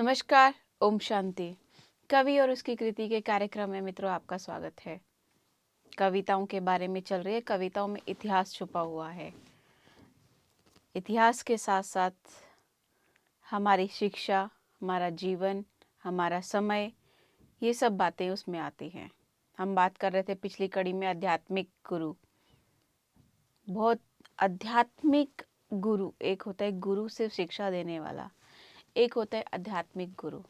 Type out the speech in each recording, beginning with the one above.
नमस्कार, ओम शांति। कवि और उसकी कृति के कार्यक्रम में मित्रों आपका स्वागत है। कविताओं के बारे में चल रही है। कविताओं में इतिहास छुपा हुआ है। इतिहास के साथ साथ हमारी शिक्षा, हमारा जीवन, हमारा समय, ये सब बातें उसमें आती हैं। हम बात कर रहे थे पिछली कड़ी में आध्यात्मिक गुरु। बहुत आध्यात्मिक गुरु, एक होता है गुरु सिर्फ शिक्षा देने वाला, एक होता है आध्यात्मिक गुरु,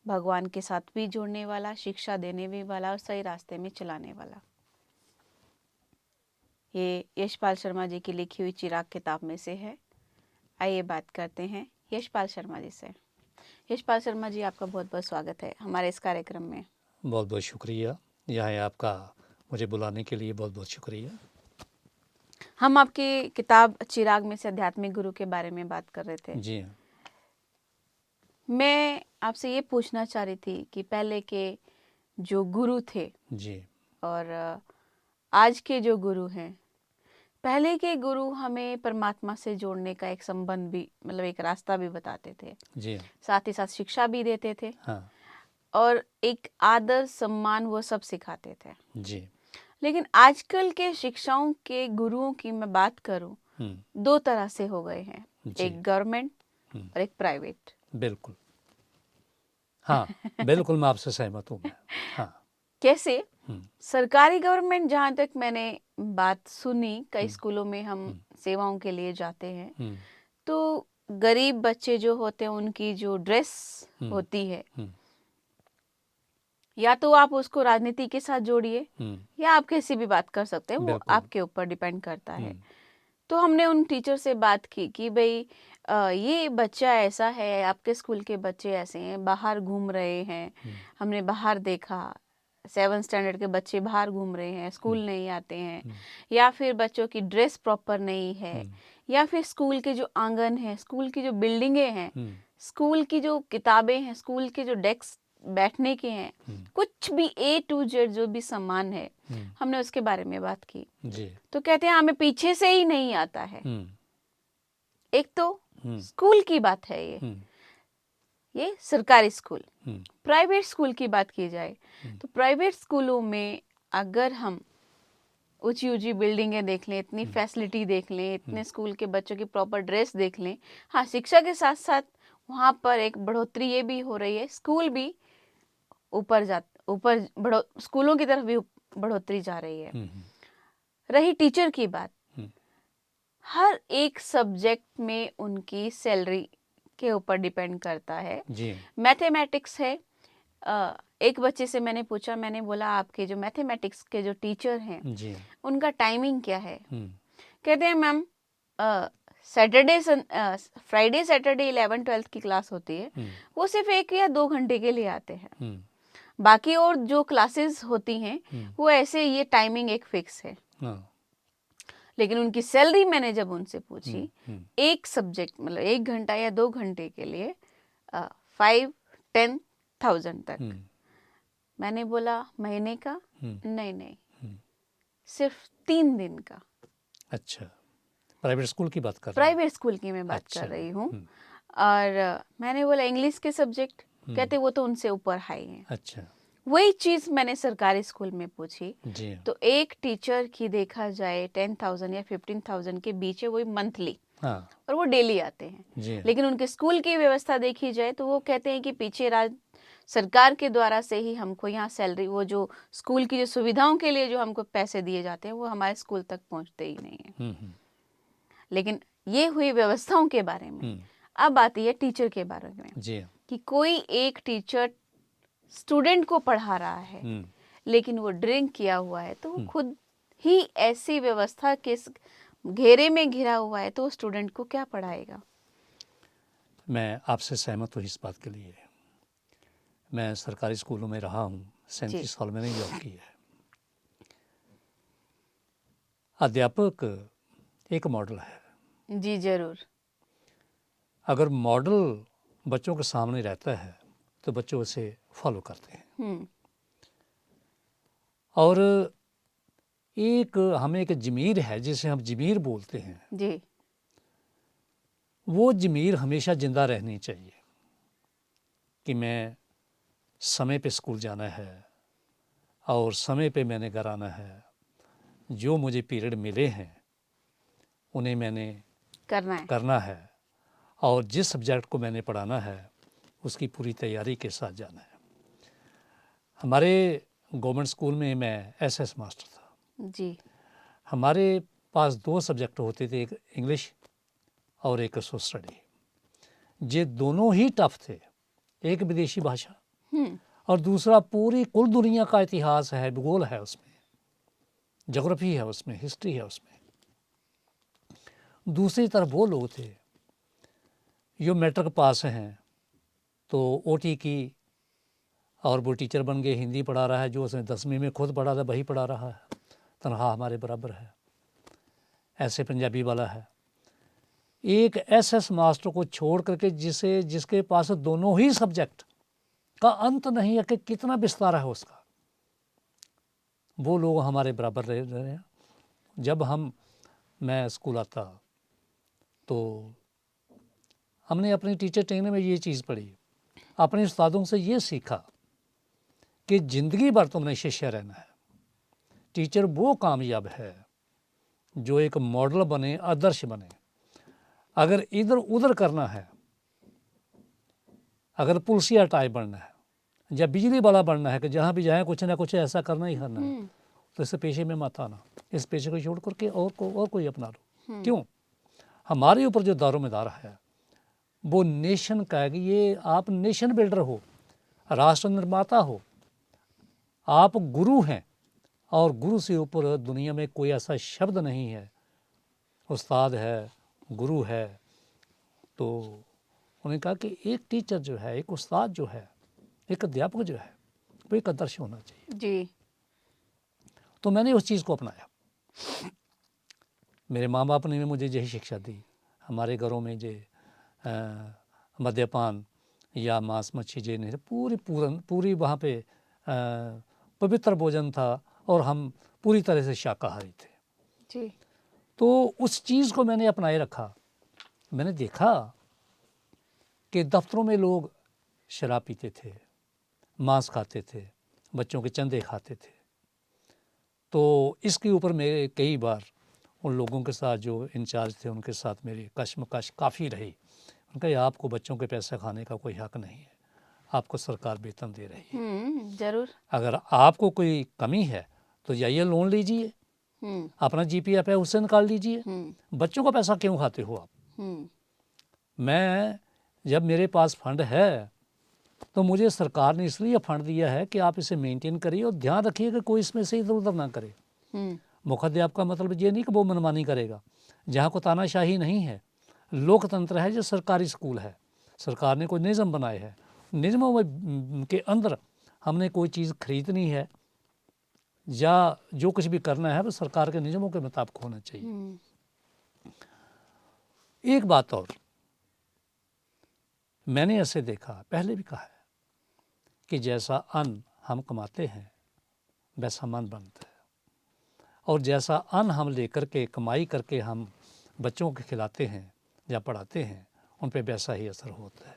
भगवान के साथ भी जोड़ने वाला, शिक्षा देने भी वाला और सही रास्ते में चलाने वाला। ये यशपाल शर्मा जी की लिखी हुई चिराग किताब में से है। आइए बात करते हैं यशपाल शर्मा जी से। यशपाल शर्मा जी, आपका बहुत बहुत स्वागत है हमारे इस कार्यक्रम में। बहुत बहुत शुक्रिया। यहाँ आपका मुझे बुलाने के लिए बहुत बहुत शुक्रिया। हम आपकी किताब चिराग में से आध्यात्मिक गुरु के बारे में बात कर रहे थे। जी हाँ। मैं आपसे ये पूछना चाह रही थी कि पहले के जो गुरु थे जी और आज के जो गुरु हैं, पहले के गुरु हमें परमात्मा से जोड़ने का एक संबंध भी, मतलब एक रास्ता भी बताते थे, जी हाँ। साथ ही साथ शिक्षा भी देते थे। हाँ और एक आदर सम्मान वो सब सिखाते थे। जी। लेकिन आजकल के शिक्षाओं के गुरुओं की मैं बात करूं, दो तरह से हो गए हैं, एक गवर्नमेंट और एक प्राइवेट। बिल्कुल। हाँ बिल्कुल, मैं आपसे सहमत हूँ। मैं हाँ। कैसे? सरकारी गवर्नमेंट, जहाँ तक मैंने बात सुनी, कई स्कूलों में हम सेवाओं के लिए जाते हैं, तो गरीब बच्चे जो होते हैं उनकी जो ड्रेस होती है, या तो आप उसको राजनीति के साथ जोड़िए या आप कैसी भी बात कर सकते हैं, वो आपके ऊपर डिपेंड करता है। तो हमने उन टीचर से बात की कि भाई ये बच्चा ऐसा है, आपके स्कूल के बच्चे ऐसे हैं, बाहर घूम रहे हैं, हमने बाहर देखा 7th स्टैंडर्ड के बच्चे बाहर घूम रहे हैं, स्कूल नहीं आते हैं, या फिर बच्चों की ड्रेस प्रॉपर नहीं है, या फिर स्कूल के जो आंगन है, स्कूल की जो बिल्डिंगें हैं, स्कूल की जो किताबें हैं, स्कूल के जो डेस्क बैठने के हैं, कुछ भी A to Z जो भी सामान है, हमने उसके बारे में बात की। जी। तो कहते हैं हमें पीछे से ही नहीं आता है। एक तो स्कूल की बात है, ये सरकारी स्कूल। प्राइवेट स्कूल की बात की जाए तो प्राइवेट स्कूलों में अगर हम ऊंची ऊंची बिल्डिंगें देख लें, इतनी फैसिलिटी देख लें, इतने स्कूल के बच्चों की प्रॉपर ड्रेस देख लें, हाँ, शिक्षा के साथ साथ वहाँ पर एक बढ़ोतरी ये भी हो रही है, स्कूल भी ऊपर स्कूलों की तरफ भी बढ़ोतरी जा रही है। रही टीचर की बात, हर एक सब्जेक्ट में उनकी सैलरी के ऊपर डिपेंड करता है। मैथमेटिक्स है, एक बच्चे से मैंने पूछा, मैंने बोला आपके जो मैथमेटिक्स के जो टीचर हैं उनका टाइमिंग क्या है? कहते हैं मैम फ्राइडे सैटरडे 11th-12th की क्लास होती है, वो सिर्फ 1 या 2 घंटे के लिए आते हैं, बाकी और जो क्लासेस होती हैं वो ऐसे, ये टाइमिंग एक फिक्स है। लेकिन उनकी सैलरी मैंने जब उनसे पूछी, एक सब्जेक्ट मतलब 1 घंटा या 2 घंटे के लिए 5-10,000 तक। मैंने बोला महीने का? नहीं, सिर्फ 3 दिन का। अच्छा, प्राइवेट स्कूल की बात कर रहे हैं? प्राइवेट स्कूल की मैं बात कर रही हूँ। और मैंने बोला इंग्लिश के सब्जेक्ट? कहते वो तो उनसे ऊपर हाई है। अच्छा। वही चीज मैंने सरकारी स्कूल में पूछी, जी। तो एक टीचर की देखा जाए 10,000 या 15,000 के बीच है, वही मंथली। और वो डेली आते हैं। लेकिन उनके स्कूल की व्यवस्था देखी जाए तो वो कहते हैं कि पीछे सरकार के द्वारा से ही हमको यहाँ सैलरी, वो जो स्कूल की जो सुविधाओं के लिए जो हमको पैसे दिए जाते हैं वो हमारे स्कूल तक पहुँचते ही नहीं है। लेकिन ये हुई व्यवस्थाओं के बारे में। अब आती है टीचर के बारे में कि कोई एक टीचर स्टूडेंट को पढ़ा रहा है लेकिन वो ड्रिंक किया हुआ है, तो वो खुद ही ऐसी व्यवस्था के घेरे में घिरा हुआ है, तो वो स्टूडेंट को क्या पढ़ाएगा? मैं आपसे सहमत हूँ इस बात के लिए। मैं सरकारी स्कूलों में रहा हूँ, 37 साल मैंने जॉब की है। अध्यापक एक मॉडल है। जी जरूर। अगर मॉडल बच्चों के सामने रहता है तो बच्चे उसे फॉलो करते हैं। और हमें एक ज़मीर है जिसे हम ज़मीर बोलते हैं जी। वो ज़मीर हमेशा जिंदा रहनी चाहिए। कि मैं समय पे स्कूल जाना है और समय पे मैंने घर आना है। जो मुझे पीरियड मिले हैं उन्हें मैंने करना है और जिस सब्जेक्ट को मैंने पढ़ाना है उसकी पूरी तैयारी के साथ जाना है। हमारे गवर्नमेंट स्कूल में मैं एसएस मास्टर था जी। हमारे पास 2 सब्जेक्ट होते थे, एक इंग्लिश और एक सोशल स्टडी। ये दोनों ही टफ थे, एक विदेशी भाषा और दूसरा पूरी कुल दुनिया का इतिहास है, भूगोल है उसमें, ज्योग्राफी है उसमें, हिस्ट्री है उसमें। दूसरी तरफ वो लोग थे जो मैट्रिक पास हैं तो ओटी की और वो टीचर बन गए, हिंदी पढ़ा रहा है, जो उसने 10वीं में खुद पढ़ा था वही पढ़ा रहा है, तनख्वाह हमारे बराबर है। ऐसे पंजाबी वाला है। एक एसएस मास्टर को छोड़ करके जिसके पास दोनों ही सब्जेक्ट का अंत नहीं है कि कितना विस्तार है उसका, वो लोग हमारे बराबर रह रहे हैं। जब मैं स्कूल आता तो हमने अपनी टीचर ट्रेनिंग में ये चीज़ पढ़ी, अपने उस्तादों से ये सीखा कि ज़िंदगी भर तुमने शिष्य रहना है। टीचर वो कामयाब है जो एक मॉडल बने, आदर्श बने। अगर इधर उधर करना है, अगर पुलिसिया टाइप बनना है या बिजली वाला बनना है कि जहाँ भी जाए कुछ ना कुछ ऐसा करना ही करना है, तो इस पेशे में मत आना। इस पेशे को छोड़ करके और कोई अपना लो। क्यों? हमारे ऊपर जो दारोमदार है वो नेशन का है कि ये आप नेशन बिल्डर हो, राष्ट्र निर्माता हो, आप गुरु हैं और गुरु से ऊपर दुनिया में कोई ऐसा शब्द नहीं है। उस्ताद है, गुरु है। तो उन्होंने कहा कि एक टीचर जो है, एक उस्ताद जो है, एक अध्यापक जो है, वो एक आदर्श होना चाहिए जी। तो मैंने उस चीज़ को अपनाया। मेरे माँ बाप ने मुझे यही शिक्षा दी। हमारे घरों में जो मद्यपान या मांस मच्छी जे नहीं, पूरी वहाँ पे पवित्र भोजन था और हम पूरी तरह से शाकाहारी थे जी। तो उस चीज़ को मैंने अपनाए रखा। मैंने देखा कि दफ्तरों में लोग शराब पीते थे, मांस खाते थे, बच्चों के चंदे खाते थे। तो इसके ऊपर मेरे कई बार उन लोगों के साथ जो इंचार्ज थे उनके साथ मेरी कश्मकश काफ़ी रही। उनका आपको बच्चों के पैसे खाने का कोई हक नहीं है, आपको सरकार वेतन दे रही है। जरूर। अगर आपको कोई कमी है तो जाइए लोन लीजिए, अपना जीपीएफ है उससे निकाल लीजिए, बच्चों का पैसा क्यों खाते हो आप? मैं जब मेरे पास फंड है तो मुझे सरकार ने इसलिए फंड दिया है कि आप इसे मेंटेन करिए और ध्यान रखिए कि कोई इसमें से इधर उधर ना करे। मुखद्दे का मतलब ये नहीं कि वो मनमानी करेगा। जहाँ को तानाशाही नहीं है, लोकतंत्र है, जो सरकारी स्कूल है, सरकार ने कोई निज़म बनाए है, निज़मों के अंदर हमने कोई चीज़ खरीदनी है या जो कुछ भी करना है वो सरकार के नियमों के मुताबिक होना चाहिए। एक बात और मैंने ऐसे देखा, पहले भी कहा है कि जैसा अन्न हम कमाते हैं वैसा मन बनता है, और जैसा अन्न हम लेकर के कमाई करके हम बच्चों को खिलाते हैं या पढ़ाते हैं उन पे वैसा ही असर होता है।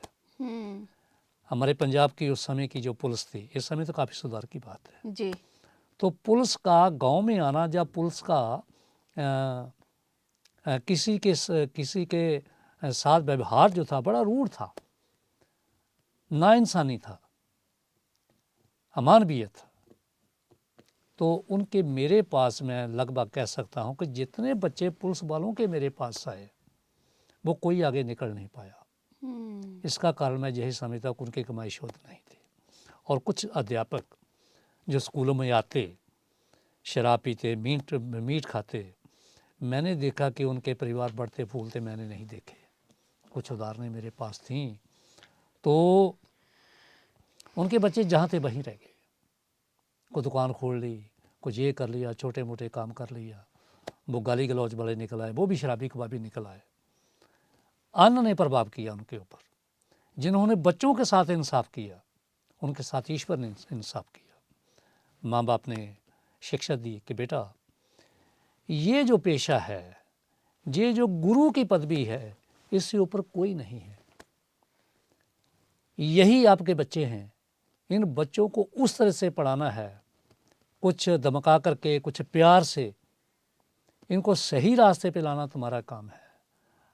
हमारे पंजाब की उस समय की जो पुलिस थी, इस समय तो काफ़ी सुधार की बात है जी। तो पुलिस का गांव में आना या पुलिस का किसी के साथ व्यवहार जो था बड़ा रूढ़ था, नाइंसानी था, अमानवीय था। तो उनके मेरे पास मैं लगभग कह सकता हूं कि जितने बच्चे पुलिस वालों के मेरे पास आए वो कोई आगे निकल नहीं पाया। इसका कारण मैं यही समझता कि उनकी कमाई शुद्ध नहीं थी। और कुछ अध्यापक जो स्कूलों में आते, शराब पीते, मीट खाते, मैंने देखा कि उनके परिवार बढ़ते फूलते मैंने नहीं देखे। कुछ उदाहरणें मेरे पास थीं तो उनके बच्चे जहाँ थे वहीं रह गए। कोई दुकान खोल ली, कुछ ये कर लिया, छोटे मोटे काम कर लिया, वो गाली गलौज वाले निकल आए, वो भी शराबी कबाबी निकल आए। अन्न ने प्रभाव किया उनके ऊपर। जिन्होंने बच्चों के साथ इंसाफ किया उनके साथ ईश्वर ने इंसाफ किया। माँ बाप ने शिक्षा दी कि बेटा ये जो पेशा है, ये जो गुरु की पदवी है, इससे ऊपर कोई नहीं है। यही आपके बच्चे हैं। इन बच्चों को उस तरह से पढ़ाना है, कुछ धमका करके, कुछ प्यार से इनको सही रास्ते पे लाना तुम्हारा काम है।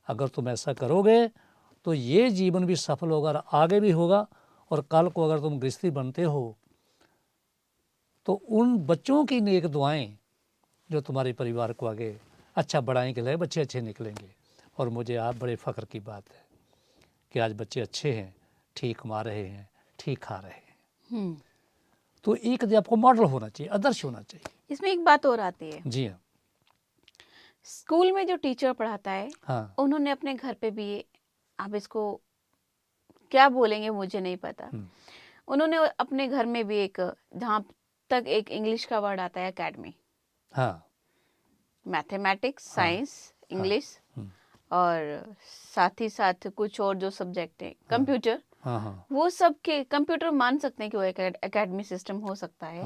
अगर तुम ऐसा करोगे तो ये जीवन भी सफल होगा और आगे भी होगा। और कल को अगर तुम गृहस्थी बनते हो तो उन बच्चों की नेक दुआएं जो तुम्हारे परिवार को आगे अच्छा बढ़ाएंगे, बच्चे अच्छे निकलेंगे। और मुझे आप बड़े फ़ख्र की बात है कि आज बच्चे अच्छे हैं, ठीक कमा रहे हैं, ठीक खा रहे हैं। तो एक अध्यापक को मॉडल होना चाहिए, आदर्श होना चाहिए। इसमें एक बात और आती है। जी हाँ। स्कूल में जो टीचर पढ़ाता है, हाँ, उन्होंने अपने घर पे भी, आप इसको क्या बोलेंगे मुझे नहीं पता, उन्होंने अपने घर में भी एक, जहाँ तक एक इंग्लिश का वर्ड आता है एकेडमी, हाँ, मैथमेटिक्स, साइंस, इंग्लिश और साथ ही साथ कुछ और जो सब्जेक्ट है, कंप्यूटर, वो सब के कंप्यूटर मान सकते हैं कि वो एकेडमी सिस्टम हो सकता है।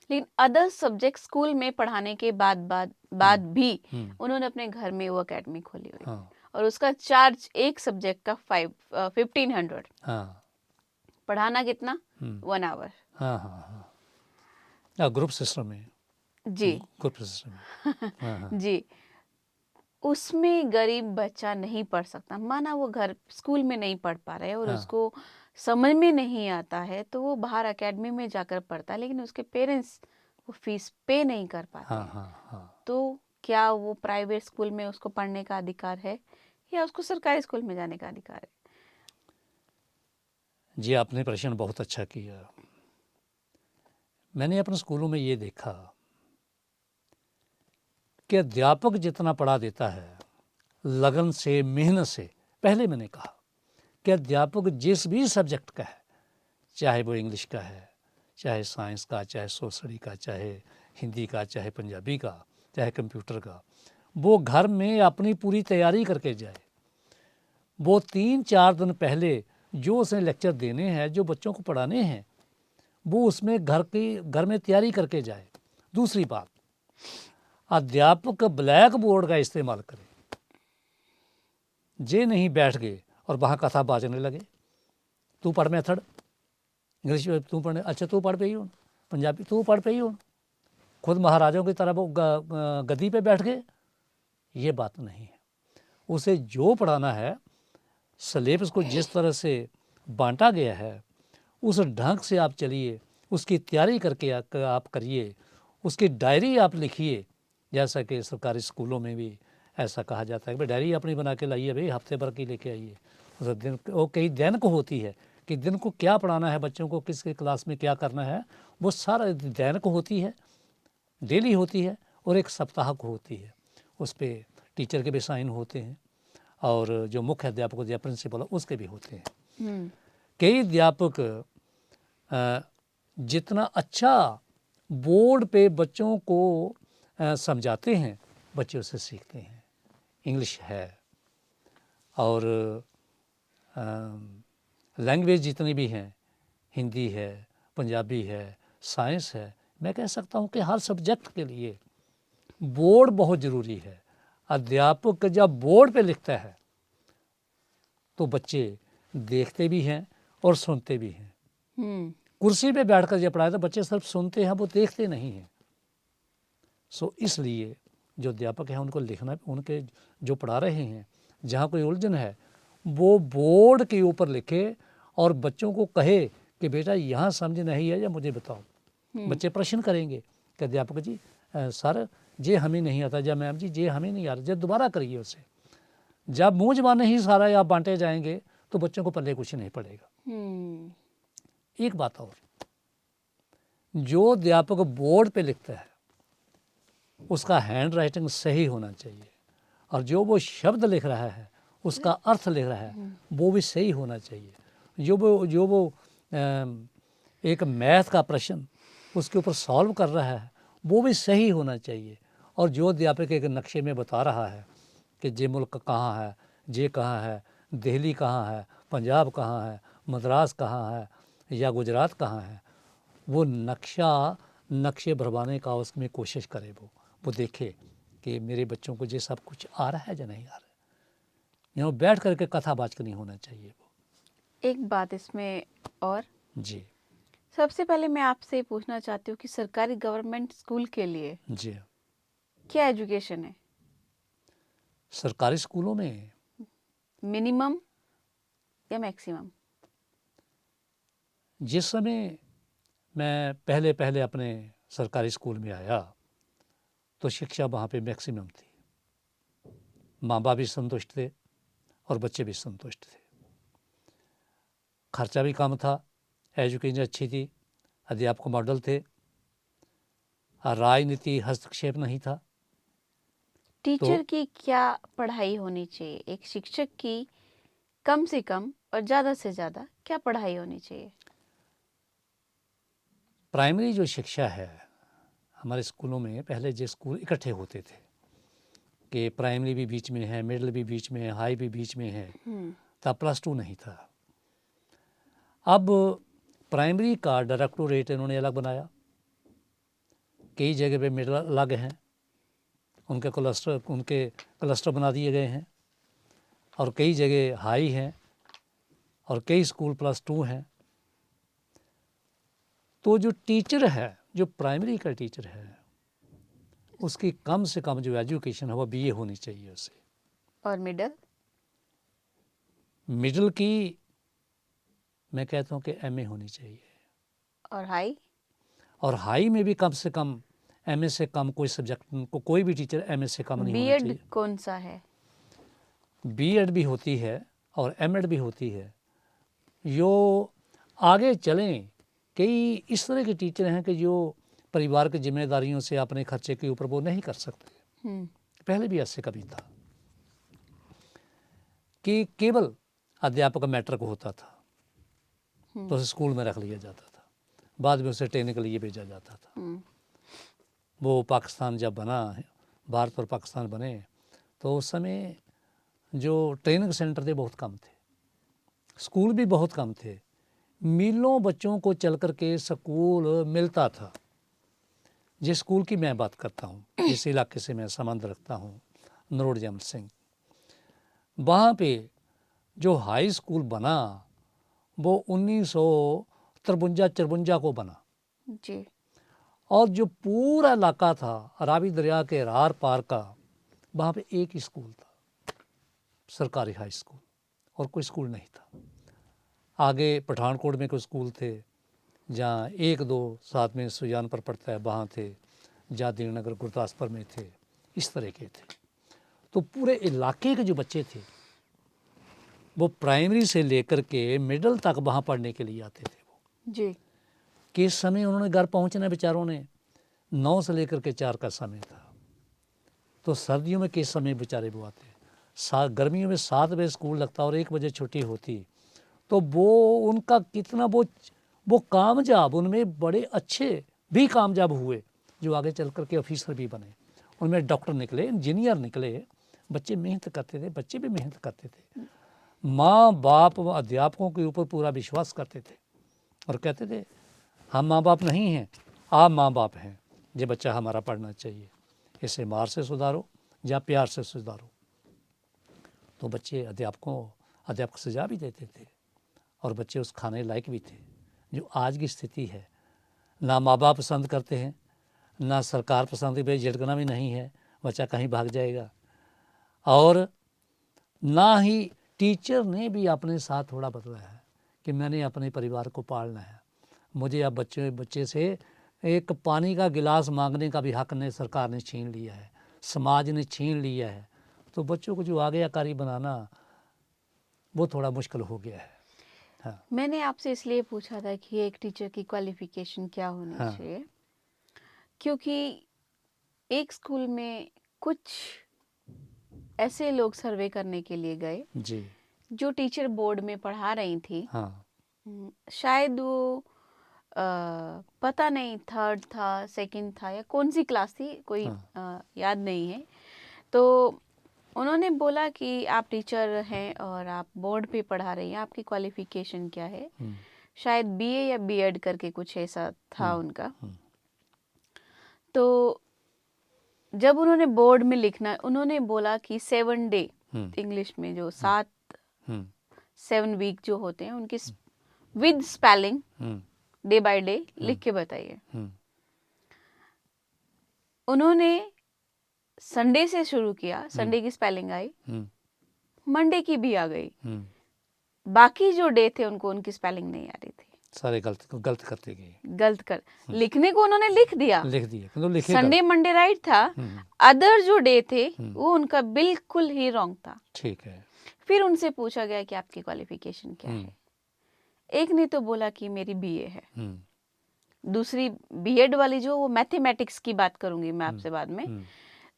लेकिन अदर सब्जेक्ट स्कूल में पढ़ाने के बाद भी उन्होंने अपने घर में वो एकेडमी खोली हुई है। और उसका चार्ज एक सब्जेक्ट का 1500। पढ़ाना कितना? 1 आवर। ग्रुप सिस्टम में। जी, ग्रुप सिस्टम। जी, उसमें गरीब बच्चा नहीं पढ़ सकता। माना वो घर स्कूल में नहीं पढ़ पा रहा है और उसको समझ में नहीं आता है, तो वो बाहर एकेडमी में जाकर पढ़ता है, लेकिन उसके पेरेंट्स वो फीस पे नहीं कर पाते हैं। तो क्या वो प्राइवेट स्कूल में उसको पढ़ने का अधिकार है या उसको सरकारी स्कूल में जाने का अधिकार है? जी, आपने प्रश्न बहुत अच्छा किया। मैंने अपने स्कूलों में ये देखा कि अध्यापक जितना पढ़ा देता है लगन से, मेहनत से, पहले मैंने कहा कि अध्यापक जिस भी सब्जेक्ट का है, चाहे वो इंग्लिश का है, चाहे साइंस का, चाहे सोशल का, चाहे हिंदी का, चाहे पंजाबी का, चाहे कंप्यूटर का, वो घर में अपनी पूरी तैयारी करके जाए। वो 3-4 दिन पहले जो उसने लेक्चर देने हैं, जो बच्चों को पढ़ाने हैं, वो उसमें घर में तैयारी करके जाए। दूसरी बात, अध्यापक ब्लैक बोर्ड का इस्तेमाल करे। जे नहीं बैठ गए और वहाँ कथा बाजने लगे, तू पढ़ मेथड, इंग्लिश तू पढ़, अच्छा तू पढ़ पे ही हो, पंजाबी तू पढ़ पे ही हो, खुद महाराजों की तरह वो गद्दी पे बैठ गए। ये बात नहीं है। उसे जो पढ़ाना है, सिलेबस को जिस तरह से बांटा गया है, उस ढंग से आप चलिए, उसकी तैयारी करके आप करिए, उसकी डायरी आप लिखिए। जैसा कि सरकारी स्कूलों में भी ऐसा कहा जाता है कि डायरी अपनी बना के लाइए भाई, हफ्ते भर की लेके आइए। उस दिन वो कई दिन को होती है कि दिन को क्या पढ़ाना है बच्चों को, किसके क्लास में क्या करना है, वो सारा दिन को होती है, डेली होती है, और एक सप्ताह को होती है। उस पर टीचर के भी साइन होते हैं और जो मुख्य अध्यापक या प्रिंसिपल उसके भी होते हैं। कई अध्यापक जितना अच्छा बोर्ड पे बच्चों को समझाते हैं, बच्चे उससे सीखते हैं। इंग्लिश है और लैंग्वेज जितनी भी हैं, हिंदी है, पंजाबी है, साइंस है, मैं कह सकता हूँ कि हर सब्जेक्ट के लिए बोर्ड बहुत ज़रूरी है। अध्यापक जब बोर्ड पे लिखता है तो बच्चे देखते भी हैं और सुनते भी हैं। कुर्सी पे बैठकर जब पढ़ाए तो बच्चे सिर्फ सुनते हैं, वो देखते नहीं हैं। सो इसलिए जो अध्यापक हैं उनको लिखना, उनके जो पढ़ा रहे हैं, जहाँ कोई उलझन है वो बोर्ड के ऊपर लिखे और बच्चों को कहे कि बेटा यहाँ समझ नहीं है या मुझे बताओ। बच्चे प्रश्न करेंगे कि अध्यापक जी सर ये हमें नहीं आता, या मैम जी ये हमें नहीं आता, जब दोबारा करिए उसे। जब मुँह जबाने ही सारा आप बांटे जाएंगे तो बच्चों को पल्ले कुछ नहीं पड़ेगा। एक बात और, जो अध्यापक बोर्ड पे लिखता है उसका हैंड राइटिंग सही होना चाहिए, और जो वो शब्द लिख रहा है, उसका अर्थ लिख रहा है, वो भी सही होना चाहिए। जो वो एक मैथ का प्रश्न उसके ऊपर सॉल्व कर रहा है, वो भी सही होना चाहिए। और जो अध्यापक एक नक्शे में बता रहा है कि ये मुल्क कहाँ है, ये कहाँ है, दिल्ली कहाँ है, पंजाब कहाँ है, मद्रास कहाँ है या गुजरात कहाँ है, वो नक्शे भरवाने का उसमें कोशिश करे। वो देखे कि मेरे बच्चों को ये सब कुछ आ रहा है या नहीं आ रहा है। यहाँ बैठ करके कथाबाज नहीं होना चाहिए। एक बात इसमें और जी सबसे पहले मैं आपसे पूछना चाहती हूँ कि सरकारी गवर्नमेंट स्कूल के लिए जी क्या एजुकेशन है? सरकारी स्कूलों में मिनिमम या मैक्सिमम? जिस समय मैं पहले पहले अपने सरकारी स्कूल में आया तो शिक्षा वहाँ पे मैक्सिमम थी। माँ बाप भी संतुष्ट थे और बच्चे भी संतुष्ट थे। खर्चा भी कम था, एजुकेशन अच्छी थी, अध्यापक मॉडल थे, राजनीति हस्तक्षेप नहीं था। टीचर की क्या पढ़ाई होनी चाहिए? एक शिक्षक की कम से कम और ज़्यादा से ज़्यादा क्या पढ़ाई होनी चाहिए? प्राइमरी जो शिक्षा है हमारे स्कूलों में, पहले जो स्कूल इकट्ठे होते थे कि प्राइमरी भी बीच में है, मिडिल भी बीच में है, हाई भी बीच में है, तब +2 नहीं था। अब प्राइमरी का डायरेक्टोरेट इन्होंने अलग बनाया, कई जगह पे मिडिल अलग हैं, उनके क्लस्टर बना दिए गए हैं, और कई जगह हाई हैं और कई स्कूल +2 हैं। तो जो टीचर है, जो प्राइमरी का टीचर है, उसकी कम से कम जो एजुकेशन है वो BA होनी चाहिए उसे। और मिडल? मिडिल की मैं कहता हूँ कि MA होनी चाहिए। और हाई? और हाई में भी कम से कम MA से कम कोई सब्जेक्ट को, कोई भी टीचर MA से कम नहीं होना बीएड चाहिए। कौन सा है? BEd भी होती है और MEd भी होती है। जो आगे चलें, कई इस तरह के टीचर हैं कि जो परिवार की जिम्मेदारियों से अपने खर्चे के ऊपर वो नहीं कर सकते। पहले भी ऐसे कभी था कि केवल अध्यापक मैट्रिक होता था तो उसे स्कूल में रख लिया जाता था, बाद में उसे ट्रेनिंग के लिए भेजा जाता था। वो पाकिस्तान जब बना, भारत और पाकिस्तान बने, तो उस समय जो ट्रेनिंग सेंटर थे बहुत कम थे, स्कूल भी बहुत कम थे, मीलों बच्चों को चल कर के स्कूल मिलता था। जिस स्कूल की मैं बात करता हूँ, जिस इलाके से मैं संबंध रखता हूँ, नरोड़ जमल सिंह, वहाँ पे जो हाई स्कूल बना वो 1953-54 को बना जी। और जो पूरा इलाका था रावी दरिया के रार पार का, वहाँ पे एक ही स्कूल था, सरकारी हाई स्कूल, और कोई स्कूल नहीं था। आगे पठानकोट में कोई स्कूल थे, जहाँ 1-2 साथ में सुजान पर पड़ता है वहाँ थे, जहाँ दीननगर गुरदासपुर में थे, इस तरह के थे। तो पूरे इलाके के जो बच्चे थे वो प्राइमरी से लेकर के मिडिल तक वहाँ पढ़ने के लिए आते थे। वो जी। किस समय उन्होंने घर पहुँचना, बेचारों ने 9 से लेकर के 4 का समय था, तो सर्दियों में किस समय बेचारे वो आते, गर्मियों में 7 बजे स्कूल लगता और 1 बजे छुट्टी होती, तो वो उनका कितना वो कामयाब, उनमें बड़े अच्छे भी कामयाब हुए जो आगे चल कर के ऑफिसर भी बने, उनमें डॉक्टर निकले, इंजीनियर निकले। बच्चे मेहनत करते थे, बच्चे भी मेहनत करते थे, माँ बाप व अध्यापकों के ऊपर पूरा विश्वास करते थे और कहते थे हम माँ बाप नहीं हैं, आप माँ बाप हैं, ये बच्चा हमारा पढ़ना चाहिए, इसे मार से सुधारो या प्यार से सुधारो। तो बच्चे अध्यापक सजा भी देते थे और बच्चे उस खाने लायक भी थे। जो आज की स्थिति है, ना माँ बाप पसंद करते हैं, ना सरकार पसंद, भाई झटकना भी नहीं है, बच्चा कहीं भाग जाएगा, और ना ही टीचर ने भी अपने साथ थोड़ा बदला है कि मैंने अपने परिवार को पालना है, मुझे अब बच्चे से एक पानी का गिलास मांगने का भी हक ने सरकार ने छीन लिया है, समाज ने छीन लिया है। तो बच्चों को जो आज्ञाकारी बनाना वो थोड़ा मुश्किल हो गया है। हाँ। मैंने आपसे इसलिए पूछा था कि एक टीचर की क्वालिफिकेशन क्या होनी चाहिए, क्योंकि एक स्कूल में कुछ ऐसे लोग सर्वे करने के लिए गए जी। जो टीचर बोर्ड में पढ़ा रही थी। हाँ। शायद वो पता नहीं, 3rd था, 2nd था, या कौन सी क्लास थी, कोई याद नहीं है। तो उन्होंने बोला कि आप टीचर हैं और आप बोर्ड पे पढ़ा रही हैं, आपकी क्वालिफिकेशन क्या है? शायद BA या B.Ed करके कुछ ऐसा था उनका। तो जब उन्होंने बोर्ड में लिखना, उन्होंने बोला कि 7 डे, इंग्लिश में जो 7 7 वीक जो होते हैं उनकी with spelling day by day लिख के बताइए। उन्होंने संडे से शुरू किया, संडे की स्पेलिंग आई, मंडे की भी आ गई, बाकी जो डे थे उनको उनकी स्पेलिंग नहीं आ रही थी, सारे गलत करते गए, गलत कर लिखने को उन्होंने लिख दिया, मतलब संडे मंडे राइट था, अदर जो डे थे वो उनका बिल्कुल ही रॉन्ग था। ठीक है। फिर उनसे पूछा गया कि आपकी क्वालिफिकेशन क्या है। एक ने तो बोला कि मेरी बीए है, दूसरी बीएड वाली जो वो मैथमेटिक्स की बात करूंगी मैं आपसे बाद में,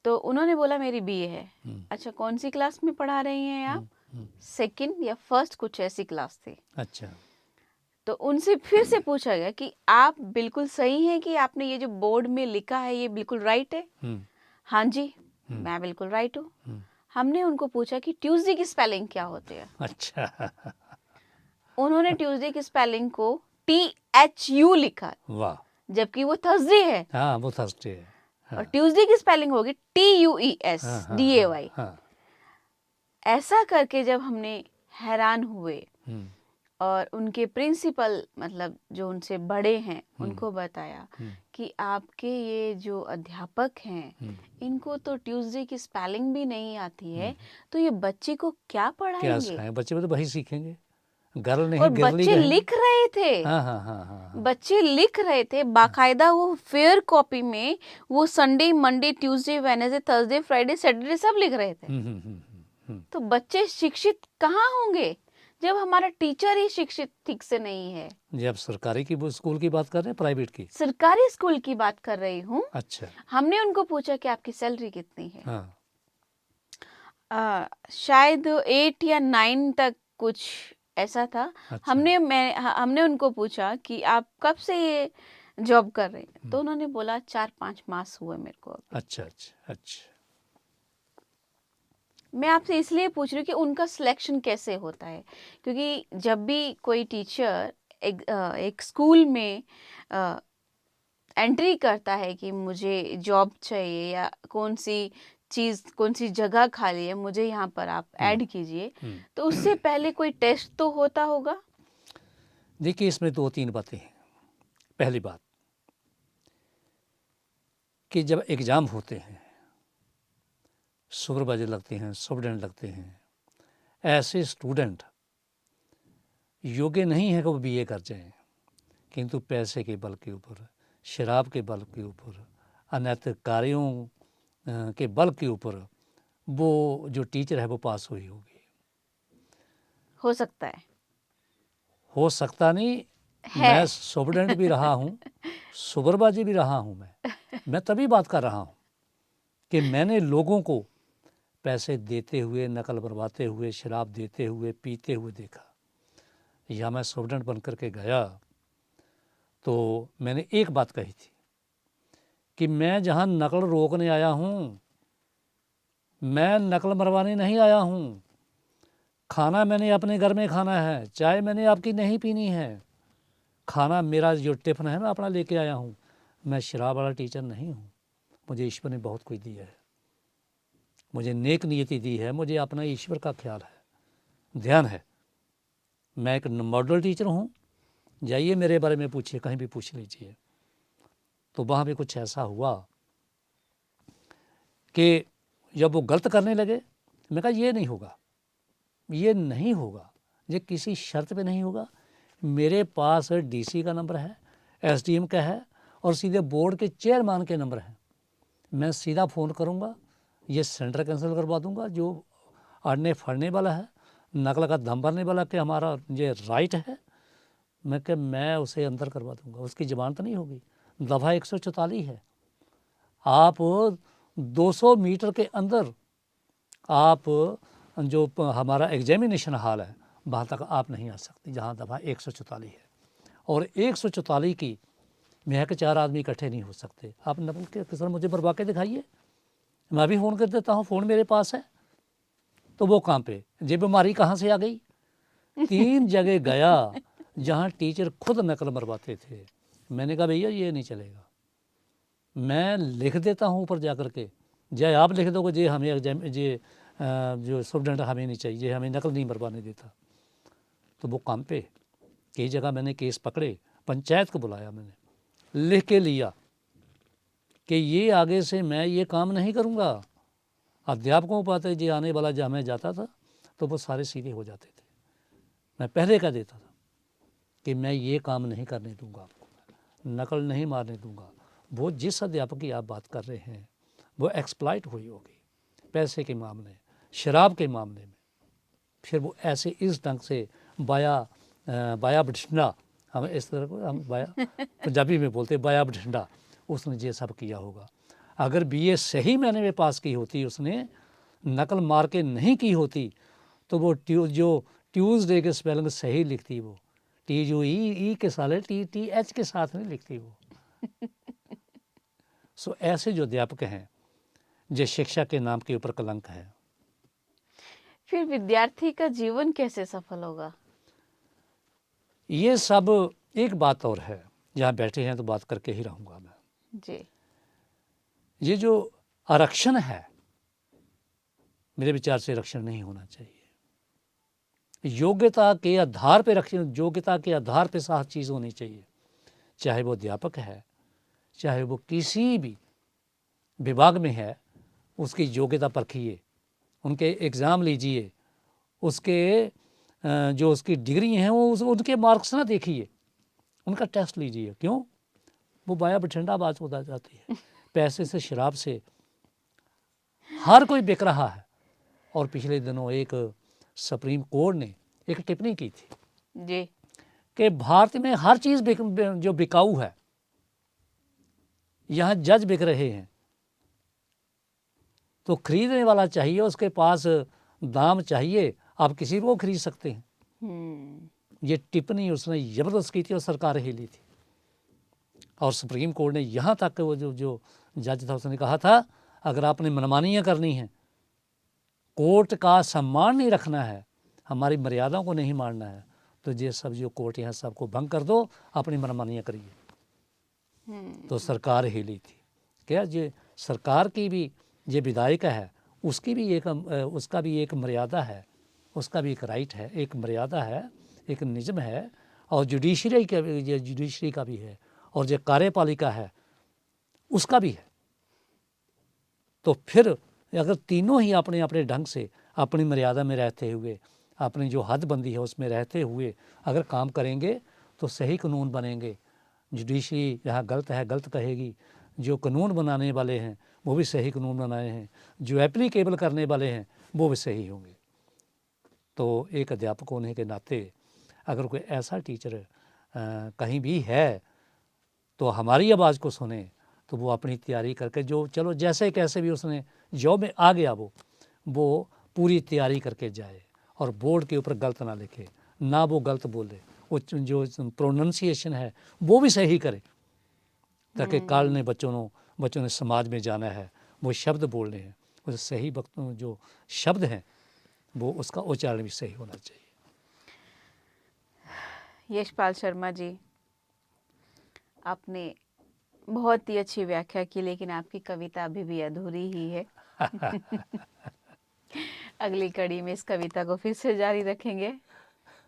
तो उन्होंने बोला मेरी बीए है। अच्छा, कौन सी क्लास में पढ़ा रही हैं आप? सेकंड या फर्स्ट कुछ ऐसी क्लास थी। अच्छा, तो उनसे फिर से पूछा गया कि आप बिल्कुल सही हैं कि आपने ये जो बोर्ड में लिखा है ये बिल्कुल राइट है? हाँ जी, मैं बिल्कुल राइट हूँ। हमने उनको पूछा कि ट्यूसडे की स्पेलिंग क्या होती है? अच्छा। उन्होंने ट्यूसडे की स्पेलिंग को THU लिखा, वाह, जबकि वो थर्सडे है। हाँ वो थर्सडे है। हाँ, और ट्यूसडे की स्पेलिंग होगी TUESDAY। ऐसा करके जब हमने हैरान हुए और उनके प्रिंसिपल मतलब जो उनसे बड़े हैं उनको बताया कि आपके ये जो अध्यापक हैं इनको तो ट्यूसडे की स्पेलिंग भी नहीं आती है, तो ये बच्चे को क्या पढ़ाएंगे? बच्चे तो वही सीखेंगे, गर्ल नहीं और गिरली बच्चे लिख रहे थे। हाँ। बच्चे लिख रहे थे बाकायदा, वो फेयर कॉपी में वो Sunday Monday Tuesday Wednesday Thursday Friday Saturday सब लिख रहे थे। तो बच्चे शिक्षित कहाँ होंगे जब हमारा टीचर ही शिक्षित ठीक से नहीं है? जब सरकारी की स्कूल की बात कर रहे हैं, प्राइवेट की? सरकारी स्कूल की बात कर रही हूँ। अच्छा। हमने उनको पूछा कि आपकी सैलरी कितनी है? हाँ। शायद 8 या 9 तक कुछ ऐसा था। अच्छा। हमने उनको पूछा कि आप कब से ये जॉब कर रहे हैं? तो उन्होंने बोला 4-5 मास हुए मेरे को अभी। अच्छा। मैं आपसे इसलिए पूछ रही हूँ कि उनका सिलेक्शन कैसे होता है, क्योंकि जब भी कोई टीचर एक स्कूल में एंट्री करता है कि मुझे जॉब चाहिए या कौन सी जगह खाली है, मुझे यहाँ पर आप ऐड कीजिए, तो उससे पहले कोई टेस्ट तो होता होगा। देखिए, इसमें 2-3 बातें हैं। पहली बात कि जब एग्ज़ाम होते हैं, सुपरवाइजर लगते हैं, स्टूडेंट लगते हैं, ऐसे स्टूडेंट योग्य नहीं है कि वो बीए कर जाएं, किंतु पैसे के बल के ऊपर, शराब के बल के ऊपर, अनैतिक कार्यों के बल के ऊपर वो जो टीचर है वो पास हुई होगी। हो सकता है, हो सकता नहीं है। मैं स्टूडेंट भी रहा हूँ, सुपरवाइजर भी रहा हूँ। मैं तभी बात कर रहा हूँ कि मैंने लोगों को पैसे देते हुए, नकल बनवाते हुए, शराब देते हुए, पीते हुए देखा। या मैं स्टूडेंट बन कर के गया तो मैंने एक बात कही थी कि मैं जहाँ नकल रोकने आया हूँ, मैं नकल मरवाने नहीं आया हूँ। खाना मैंने अपने घर में खाना है, चाय मैंने आपकी नहीं पीनी है। खाना मेरा जो टिफ़िन है मैं अपना लेके आया हूँ। मैं शराब वाला टीचर नहीं हूँ। मुझे ईश्वर ने बहुत कुछ दिया है, मुझे नेक नियति दी है, मुझे अपना ईश्वर का ख्याल है, ध्यान है। मैं एक मॉडल टीचर हूँ। जाइए मेरे बारे में पूछिए, कहीं भी पूछ लीजिए। तो वहाँ भी कुछ ऐसा हुआ कि जब वो गलत करने लगे, मैं कहा ये नहीं होगा, ये नहीं होगा, ये किसी शर्त पे नहीं होगा। मेरे पास डीसी का नंबर है, एसडीएम का है और सीधे बोर्ड के चेयरमैन के नंबर हैं। मैं सीधा फ़ोन करूँगा, ये सेंटर कैंसिल करवा दूँगा। जो अड़ने फड़ने वाला है, नकल का दम भरने वाला कि हमारा ये राइट है, मैं उसे अंदर करवा दूँगा। उसकी ज़मानत नहीं होगी। दफ़ा 144 है। आप 200 मीटर के अंदर आप जो हमारा एग्जामिनेशन हॉल है वहाँ तक आप नहीं आ सकते, जहाँ दफ़ा 144 है। और 144 की मैं के 4 आदमी इकट्ठे नहीं हो सकते। आप नकल के किसान मुझे भरवा के दिखाइए, मैं भी फ़ोन कर देता हूँ, फ़ोन मेरे पास है। तो वो काम पे ये बीमारी कहाँ से आ गई? 3 जगह गया जहाँ टीचर खुद नकल मरवाते थे। मैंने कहा भैया ये नहीं चलेगा, मैं लिख देता हूँ ऊपर जा कर के, जय आप लिख दोगे जे हमें एग्जाम जे जो स्टूडेंट हमें नहीं चाहिए, हमें नकल नहीं मरवाने देता। तो वो काम पे, कई जगह मैंने केस पकड़े, पंचायत को बुलाया, मैंने लिख के लिया कि ये आगे से मैं ये काम नहीं करूँगा। अध्यापकों को पता है, जी आने वाला जहाँ मैं जाता था तो वो सारे सीधे हो जाते थे। मैं पहले कह देता था कि मैं ये काम नहीं करने दूंगा, आपको नकल नहीं मारने दूंगा। वो जिस अध्यापक की आप बात कर रहे हैं वो एक्सप्लॉइट हुई होगी पैसे के मामले, शराब के मामले में, फिर वो ऐसे इस ढंग से बाया बठिंडा, हम इस तरह को हम बाया पंजाबी में बोलते बाया बठिंडा, उसने ये सब किया होगा। अगर बीए सही मैंने में पास की होती, उसने नकल मार के नहीं की होती, तो वो जो ट्यूसडे के स्पेलिंग सही लिखती, वो टी जो ई के साले टी एच के साथ नहीं लिखती वो। सो ऐसे जो अध्यापक हैं, जो शिक्षा के नाम के ऊपर कलंक है। फिर विद्यार्थी का जीवन कैसे सफल होगा? ये सब एक बात और है, जहाँ बैठे हैं तो बात करके ही रहूँगा मैं जी। ये जो आरक्षण है, मेरे विचार से आरक्षण नहीं होना चाहिए। योग्यता के आधार पे योग्यता के आधार पे सारी चीज़ होनी चाहिए। चाहे वो अध्यापक है, चाहे वो किसी भी विभाग में है, उसकी योग्यता परखिए, उनके एग्ज़ाम लीजिए, उसके जो उसकी डिग्री हैं वो उनके मार्क्स ना देखिए, उनका टेस्ट लीजिए। क्यों? वो बाया बठिंडा बात होता जाती है, पैसे से शराब से हर कोई बिक रहा है। और पिछले दिनों एक सुप्रीम कोर्ट ने एक टिप्पणी की थी जी कि भारत में हर चीज़ जो बिकाऊ है, यहाँ जज बिक रहे हैं, तो खरीदने वाला चाहिए, उसके पास दाम चाहिए, आप किसी को खरीद सकते हैं। ये टिप्पणी उसने जबरदस्त की थी और सरकार हिली थी। और सुप्रीम कोर्ट ने यहाँ तक वो जो जज था उसने कहा था, अगर आपने मनमानियाँ करनी हैं, कोर्ट का सम्मान नहीं रखना है, हमारी मर्यादाओं को नहीं मानना है, तो ये सब जो कोर्ट यहाँ सबको भंग कर दो, अपनी मनमानियाँ करिए। तो सरकार हिली थी। क्या ये सरकार की भी ये विधायक है, उसका भी एक मर्यादा है, उसका भी एक राइट है, एक मर्यादा है, एक निज़म है, और जुडिशरी का भी है, और जो कार्यपालिका है उसका भी है। तो फिर अगर तीनों ही अपने अपने ढंग से अपनी मर्यादा में रहते हुए, अपनी जो हदबंदी है उसमें रहते हुए अगर काम करेंगे तो सही कानून बनेंगे। जुडिशरी जहाँ गलत है गलत कहेगी, जो कानून बनाने वाले हैं वो भी सही कानून बनाए हैं, जो एप्लीकेबल करने वाले हैं वो भी सही होंगे। तो एक अध्यापक होने के नाते अगर कोई ऐसा टीचर कहीं भी है तो हमारी आवाज़ को सुने, तो वो अपनी तैयारी करके, जो चलो जैसे कैसे भी उसने जॉब में आ गया, वो पूरी तैयारी करके जाए और बोर्ड के ऊपर गलत ना लिखे, ना वो गलत बोले, वो जो प्रोनाउंसिएशन है वो भी सही करे, ताकि कल ने बच्चों ने समाज में जाना है, वो शब्द बोलने हैं, उस सही वक्तों जो शब्द हैं वो उसका उच्चारण भी सही होना चाहिए। यशपाल शर्मा जी, आपने बहुत ही अच्छी व्याख्या की, लेकिन आपकी कविता अभी भी अधूरी ही है। अगली कड़ी में इस कविता को फिर से जारी रखेंगे।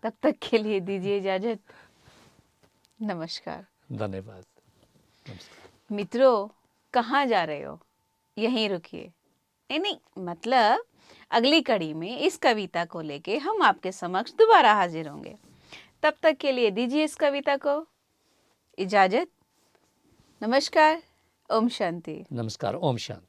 तब तक के लिए दीजिए इजाजत। नमस्कार। धन्यवाद। मित्रों, कहाँ जा रहे हो? यहीं रुकिए। नहीं, मतलब अगली कड़ी में इस कविता को लेके हम आपके समक्ष दोबारा हाजिर होंगे। तब तक के लिए दीजिए इस कविता को इजाजत। नमस्कार। ओम शांति। नमस्कार। ओम शांति।